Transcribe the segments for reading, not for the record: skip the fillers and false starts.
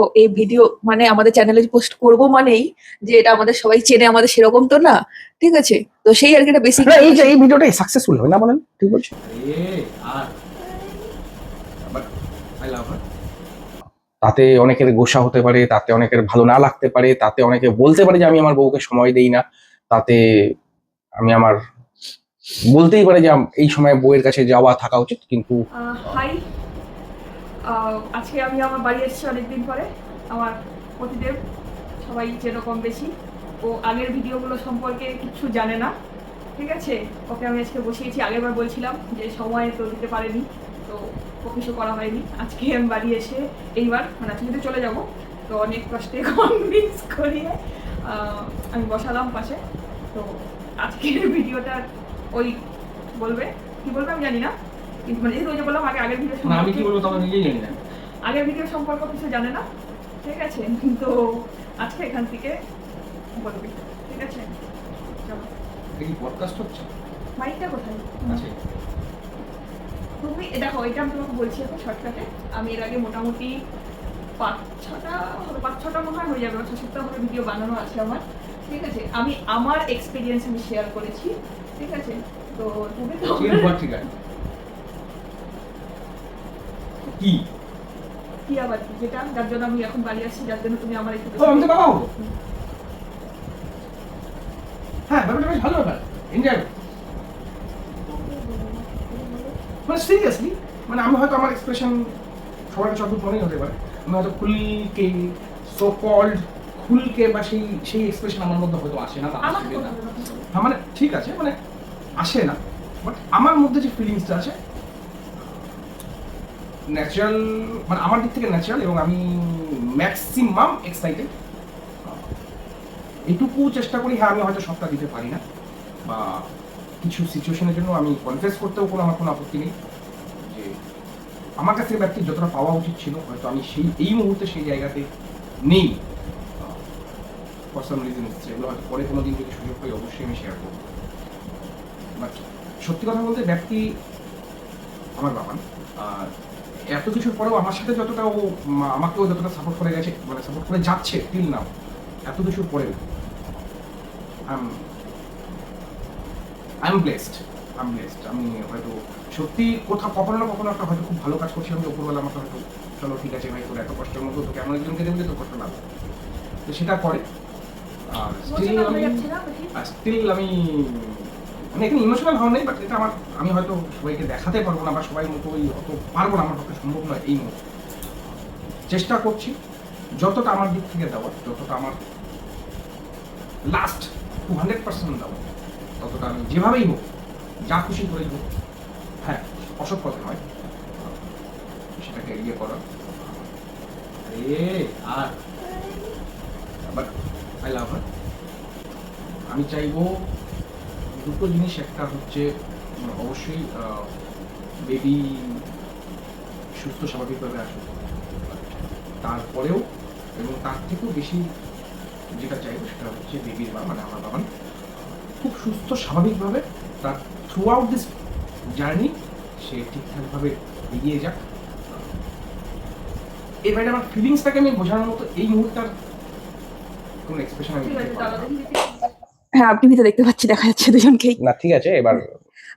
দেখো এই ভিডিও মানে আমাদের চ্যানেলে পোস্ট করব মানেই যে এটা আমাদের সবাই চেনে, আমাদের সেরকম তো না, ঠিক আছে? তো সেই আর কি একটা বেসিক। এই যে এই ভিডিওটাই সাকসেসফুল হবে না বলেন, ঠিক বলছি? তাতে অনেকের গোসা হতে পারে, তাতে অনেকের ভালো না লাগতে পারে, তাতে অনেকে বলতে পারে যে আমি আমার বউকে সময় দেই না, তাতে আমি আমার বলতেই পারে যে এই সময় বউয়ের কাছে যাওয়া থাকা উচিত, কিন্তু হাই, আজকে আমি আমার বাড়ি এসেছি অনেকদিন পরে। আমার পতিদেব সবাই যেরকম বেশি, ও আগের ভিডিওগুলো সম্পর্কে কিছু জানে না, ঠিক আছে? ওকে আমি আজকে বসিয়েছি, আগেরবার বলছিলাম যে সময় তো দিতে পারেনি, তো ও কিছু করা হয়নি। আজকে আমি বাড়ি এসে এইবার মানে আজকে যদি চলে যাব, তো অনেক কষ্টে কনভিন্স করিয়ে আমি বসালাম পাশে। তো আজকের ভিডিওটা ওই বলবে, কি বলবে আমি জানি না, কিন্তু মানে যেহেতু ওই যে বললাম আগের ভিডিও আমি কি বলবো তখন নিজেই জানি না, আগের ভিডিও সম্পর্কে কিছু জানে না, ঠিক আছে? তো আজকে এখান থেকে বলবি, ঠিক আছে? চলো। কি পডকাস্ট হচ্ছে? মাইকটা কোথায়? আচ্ছা, তুমি দেখো, এটা আমি তোমাকে বলছি এখন শর্টকাটে। আমি এর আগে মোটামুটি 5-6টা মনে হয় হয়ে যাবে, 6 সপ্তাহ হবে ভিডিও বানানো আছে আমার, ঠিক আছে? আমি আমার এক্সপিরিয়েন্স আমি শেয়ার করেছি, ঠিক আছে? তো তুমি তো ঠিক আছে। কি কি আবার কি, যেটা যার জন্য আমি এখন বাড়ি আসছি, যার জন্য তুমি আমার একটু আমি তো বাবা হবো। হ্যাঁ, ব্যাপারটা বেশ ভালো ব্যাপার, এনজয়। মানে সিরিয়াসলি, মানে আমি হয়তো আমার এক্সপ্রেশন সবার কাছে অদ্ভুত মনেই হতে পারে, আমি হয়তো খুলকে সো কল্ড খুলকে বা সেই সেই এক্সপ্রেশন আমার মধ্যে হয়তো আসে না, তা আসবে না। হ্যাঁ মানে ঠিক আছে, মানে আসে না, বাট আমার মধ্যে যে ফিলিংসটা আছে ন্যাচারাল, মানে আমার দিক থেকে ন্যাচারাল, এবং আমি ম্যাক্সিমাম এক্সাইটেড। এটুকু চেষ্টা করি, হ্যাঁ আমি হয়তো সবটা দিতে পারি না, বা কিছু সিচুয়েশনের জন্য আমি কনফেস করতেও আমার কোনো আপত্তি নেই যে আমার কাছ থেকে ব্যক্তির যতটা পাওয়া উচিত ছিল হয়তো আমি এই মুহূর্তে সেই জায়গাতে নেই, ফর সাম রিজনস, যেগুলো হয়তো পরে কোনো দিন যদি সুযোগ পাই অবশ্যই আমি শেয়ার করবো। বাট সত্যি কথা বলতে ব্যক্তি আমার বাবা, আর এত কিছুর পরেও আমার সাথে যতটা ও আমাকেও যতটা সাপোর্ট করে গেছে, মানে সাপোর্ট করে যাচ্ছে টিল নাও, এত কিছুর পরেও আই এম ব্লেসড। আমি হয়তো সত্যি কোথাও কখনো না কখনো একটা হয়তো খুব ভালো কাজ করছিলাম, যে উপরবেলা আমাকে হয়তো চলো ঠিক আছে ভাই, তোর এত কষ্টের মধ্যে তোকে এমন একজনকে দেবে যে তোর কষ্ট না, তো সেটা করে। আর স্টিল আমি মানে এখানে ইমোশনাল হওয়া নেই, বাট এটা আমি হয়তো সবাইকে দেখাতে পারবো না, বা সবাই মতো ওই অত পারবো না, আমার পক্ষে সম্ভব নয় এই মুহূর্তে। চেষ্টা করছি যতটা আমার দিক থেকে দেওয়ার, যতটা আমার লাস্ট 200% দেওয়া, ততটা আমি যেভাবেই হোক, যা খুশি করেই হোক, হ্যাঁ অসৎ কথা নয়, সেটাকে ইয়ে করা। আর বাট আই লাভ হার। আমি চাইবো দুটো জিনিস, একটা হচ্ছে অবশ্যই বেবি সুস্থ স্বাভাবিকভাবে আসুক, তারপরেও এবং তার থেকেও বেশি যেটা চাইবো সেটা হচ্ছে বেবির মা মানে আমার বাবা খুব সুস্থ স্বাভাবিকভাবে তার থ্রু আউট দিস জার্নি সে ঠিকঠাকভাবে এগিয়ে যাক। এই বাইরে আমার ফিলিংসটাকে আমি বোঝানোর মতো এই মুহূর্তে কোনো এক্সপ্রেশন আমি দিতে পারবো না। হ্যাঁ, আপনি ভিতরে দেখতে পাচ্ছি, দেখা যাচ্ছে দুজনকেই। না ঠিক আছে, এবার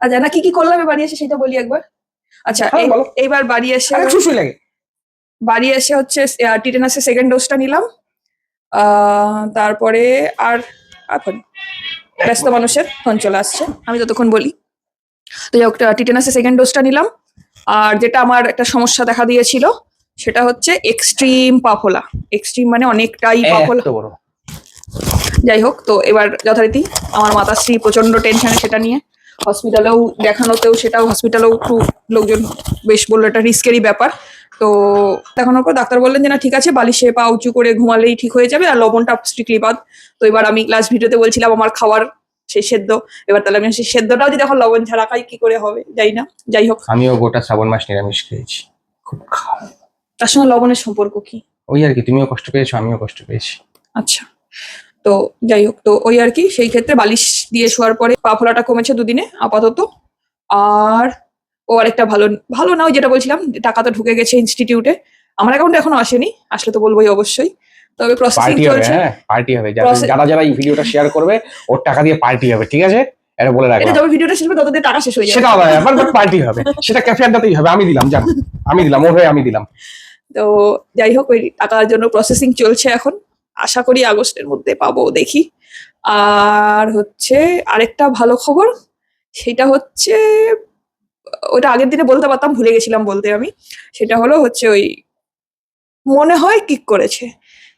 আচ্ছা, না কি কি করলাম বাড়ি এসে সেটা বলি একবার। আচ্ছা, এইবার বাড়ি এসে হচ্ছে টিটেনাসের সেকেন্ড ডোজটা নিলাম। তারপরে আর এখন ব্যস্ত মানুষের ফোন চলে আসছে, আমি ততক্ষণ বলি। তো যাই হোক, টিটেনাসের সেকেন্ড ডোজটা নিলাম। আর যেটা আমার একটা সমস্যা দেখা দিয়েছিল সেটা হচ্ছে এক্সট্রিম পা ফোলা। এক্সট্রিম মানে অনেকটাই পা ফোলা। যাই হোক, তো এবার যথারীতি আমার মাতাশ্রী প্রচন্ড টেনশনে সেটা নিয়ে, হসপিটালেও দেখানোতেও সেটাও হসপিটালেও একটু লোকজন বেশ বললো এটা রিস্কেরই ব্যাপার। তো দেখানোর পর ডাক্তার বললেন যে না ঠিক আছে, বালিশে পা উঁচু করে ঘুমালেই ঠিক হয়ে যাবে, আর লবণটা স্ট্রিক্টলি বাদ। তো এবার আমি লাস্ট ভিডিওতে বলছিলাম আমার খাওয়ার সেই সেদ্ধ, এবার তাহলে আমি সেই সেদ্ধটাও যদি এখন লবণ ছাড়া খাই কি করে হবে, যাই না। যাই হোক, আমিও গোটা শ্রাবণ মাস নিরামিষ খেয়েছি, খুব তার সঙ্গে লবণের সম্পর্ক কি? ওই আর কি, তুমিও কষ্ট পেয়েছো আমিও কষ্ট পেয়েছি। আচ্ছা, তো যাই হোক, তো ওই আর কি, সেই ক্ষেত্রে বালিশ দিয়ে শোয়ার পরে পা ফোলাটা কমেছে দুদিনে আপাতত। আর ও আরেকটা ভালো ভালো না, ওই যেটা বলছিলাম টাকা তো ঢুকে গেছে ইনস্টিটিউটে, আমার অ্যাকাউন্টে এখনো আসেনি, আসলে তো বলবোই অবশ্যই। তবে প্রসেসিং পার্টি হবে, চলছে। হ্যাঁ পার্টি হবে। Process- যারা যারা এই ভিডিওটা শেয়ার করবে ওর টাকা দিয়ে পার্টি হবে, ঠিক আছে? এটা বলে এটা রাখলাম। যবে ভিডিওটা শেষ হবে ততদিন টাকা শেষ হয়ে যাবে। সেটা আলাদা ব্যাপার, বাট পার্টি হবে, সেটা ক্যাফে আড্ডাতেই হবে। আমি দিলাম, জান, আমি দিলাম, ওর হয়ে আমি দিলাম। তো যাই হোক, ওই টাকার জন্য প্রসেসিং চলছে এখন, আশা করি আগস্টের মধ্যে পাবো, দেখি। আর হচ্ছে আরেকটা ভালো খবর, সেটা হচ্ছে ওটা আগের দিনে বলতে পারতাম, ভুলে গেছিলাম বলতে আমি। সেটা হলো হচ্ছে ওই মনে হয় কিক করেছে,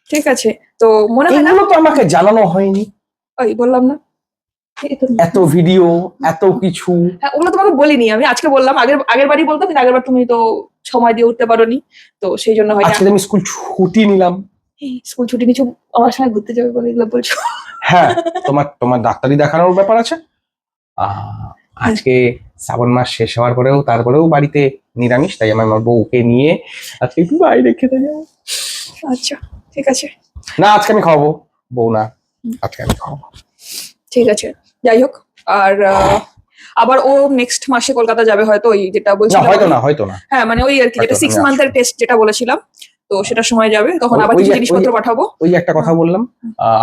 ঠিক আছে? তো মনে হয় না, এগুলো তো আমাকে জানানো হয়নি। ওই বললাম না, এই তো- এত ভিডিও, এত কিছু। হ্যাঁ, ওগুলো তোমাকে বলিনি, আমি আজকে বললাম। আগের আগের বারই বলতাম, কিন্তু আগের বার তুমি তো সময় দিয়ে উঠতে পারোনি, তো সেই জন্য হয় না। আজকে আমি স্কুল ছুটি নিলাম। স্কুল ছুটি নিচ্ছ, আমার সঙ্গে ঘুরতে যাবে বলে এগুলো বলছো? হ্যাঁ, তোমার ডাক্তারি দেখানোর ব্যাপার আছে। আজকে শ্রাবণ মাস শেষ হওয়ার পরেও তারপরেও বাড়িতে নিরামিষ, তাই আমি আমার বউকে নিয়ে আজকে একটু বাইরে খেতে যাবো। আচ্ছা, ঠিক আছে, না, আজকে আমি খাওয়াবো, বউ না, আজকে আমি খাওয়াবো। ঠিক আছে। যাই হোক, আর আবার ও নেক্সট মাসে কলকাতা যাবে হয়তো, ওই যেটা না, বলছিলাম হয়তো না। হ্যাঁ, মানে ওই আর কি, যেটা হয়তো 6 আমি মান্থের টেস্ট যেটা বলেছিলাম, তো সেটার সময় যাবে, তখন আবার ওই কিছু যে- জিনিসপত্র পাঠাবো। ওই যে একটা কথা বললাম,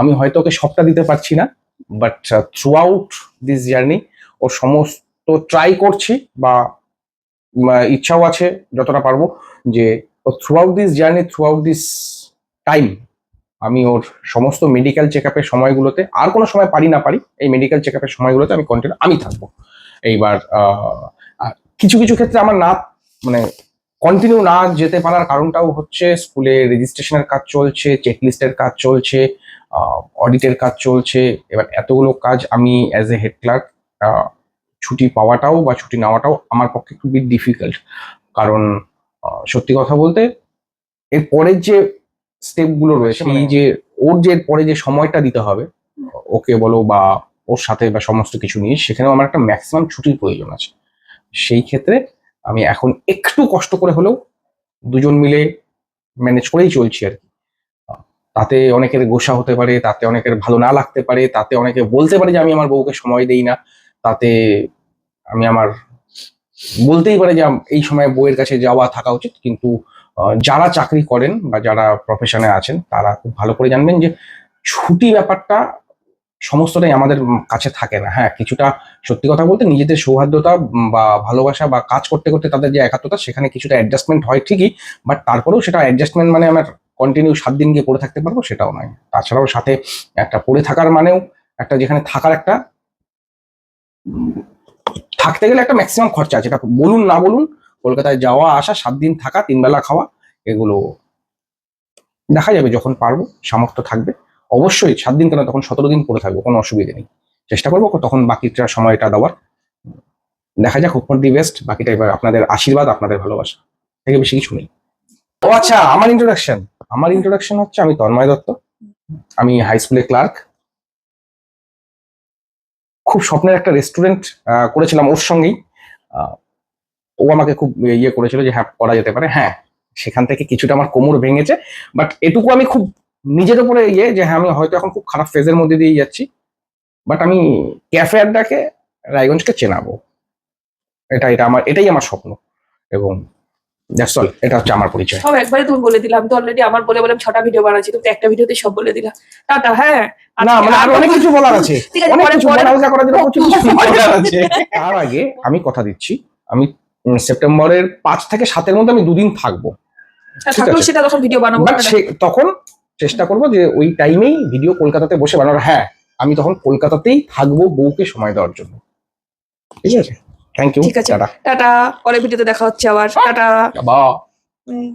আমি হয়তো ওকে সবটা দিতে পারছি না, but throughout this journey ও সমস্ত ট্রাই করছি, বা ইচ্ছাও আছে যতটা পারবো, যে throughout this journey, throughout this time আমি ওর সমস্ত মেডিকেল চেক আপের সময়গুলোতে, আর কোনো সময় পারি না পারি, এই মেডিকেল চেক আপের সময়গুলোতে আমি কন্টিনিউ আমি থাকবো। এইবার কিছু কিছু ক্ষেত্রে আমার না, মানে কন্টিনিউ না যেতে পারার কারণটাও হচ্ছে স্কুলে রেজিস্ট্রেশনের কাজ চলছে, চেকলিস্টের কাজ চলছে, অডিটের কাজ চলছে। এবার এতগুলো কাজ আমি অ্যাজ এ হেড ক্লার্ক ছুটি পাওয়াটাও বা ছুটি নেওয়াটাও আমার পক্ষে খুবই ডিফিকাল্ট। কারণ সত্যি কথা বলতে এর পরের যে স্টেপগুলো রয়েছে, মানে যে ওর যে পরে যে সময়টা দিতে হবে ওকে বলো বা ওর সাথে বা সমস্ত কিছু নিয়ে, সেখানেও আমার একটা ম্যাক্সিমাম ছুটির প্রয়োজন আছে। সেই ক্ষেত্রে আমি এখন একটু কষ্ট করে হলেও দুজন মিলে ম্যানেজ করেই চলছি আর কি। তাতে অনেকের গোসা হতে পারে, তাতে অনেকের ভালো না লাগতে পারে, তাতে অনেকে বলতে পারে যে আমি আমার বউকে সময় দেই না, তাতে আমি আমার বলতেই পারে যে এই সময় বউয়ের কাছে যাওয়া থাকা উচিত। কিন্তু যারা চাকরি করেন বা যারা প্রফেশনে আছেন তারা খুব ভালো করে জানবেন যে ছুটি ব্যাপারটা সমস্তটাই আমাদের কাছে থাকে না। হ্যাঁ, কিছুটা সত্যি কথা বলতে নিজেদের সৌহার্দ্যতা বা ভালোবাসা বা কাজ করতে করতে তাদের যে একাত্মতা, সেখানে কিছুটা অ্যাডজাস্টমেন্ট হয় ঠিকই, বাট তারপরেও সেটা অ্যাডজাস্টমেন্ট মানে আমার কন্টিনিউ 7 দিন গিয়ে পড়ে থাকতে পারবো সেটাও নয়। তাছাড়াও সাথে একটা পড়ে থাকার মানেও একটা, যেখানে থাকার একটা, থাকতে গেলে একটা ম্যাক্সিমাম খরচা আছে। এটা বলুন না বলুন, কলকাতায় যাওয়া আসা, 7 দিন থাকা, 3 বেলা খাওয়া, এগুলো দেখা যাবে যখন পারবো, সামর্থ্য থাকবে। অবশ্যই 7 দিন কেন, তখন 17 দিন পড়ে থাকবো, কোনো অসুবিধা নেই। চেষ্টা করবো তখন বাকিটা সময়টা দেওয়ার। দেখা যাক, হোপ ফর দি বেস্ট। বাকিটা এবার আপনাদের আশীর্বাদ, আপনাদের ভালোবাসা থেকে বেশি কিছু নেই। ও আচ্ছা, আমার ইন্ট্রোডাকশন হচ্ছে, আমি তন্ময় দত্ত, আমি হাই স্কুলের ক্লার্ক। খুব স্বপ্নের একটা রেস্টুরেন্ট করেছিলাম ওর সঙ্গেই। ও আমাকে খুব ইয়ে করেছিল যে হ্যাঁ করা যেতে পারে। হ্যাঁ, সেখান থেকে কিছুটা আমার কোমর ভেঙেছে, বাট এটুকু আমি খুব নিজের উপরে যে হ্যাঁ আমি হয়তো এখন খুব খারাপ ফেজের মধ্যে দিয়ে যাচ্ছি, বাট আমি ক্যাফে আড্ডাকে, রায়গঞ্জকে চেনাবো। এটাই আমার স্বপ্ন, এবং দ্যাটস অল। এটা হচ্ছে আমার পরিচয়। সব একবারে তুমি বলে দিলাম, তো অলরেডি আমার বলে বলে 6টা ভিডিও বানাচ্ছি, তুমি তো একটা ভিডিওতে সব বলে দিলা। টাটা। হ্যাঁ, না, মানে আরো অনেক কিছু বলার আছে, ঠিক আছে, অনেক পরে- কিছু পরে- বলার করার জন্য প্রচুর কিছু বলার আছে। তার আগে আমি কথা দিচ্ছি, আমি সেপ্টেম্বরের 5 থেকে 7-এর মধ্যে আমি 2 দিন থাকবো। হ্যাঁ, ঠিক থাকলেও আছে। সেটা তখন ভিডিও বানাবো। বাট তখন চেষ্টা করবো যে ওই টাইমেই ভিডিও কলকাতাতে বসে বানানোর। হ্যাঁ, আমি তখন কলকাতাতেই থাকবো বউকে সময় দেওয়ার জন্য। ঠিক আছে, থ্যাংক ইউ, ঠিক আছে, টাটা। টাটা। পরের ভিডিওতে দেখা হচ্ছে আবার, টাটা। বা হুম।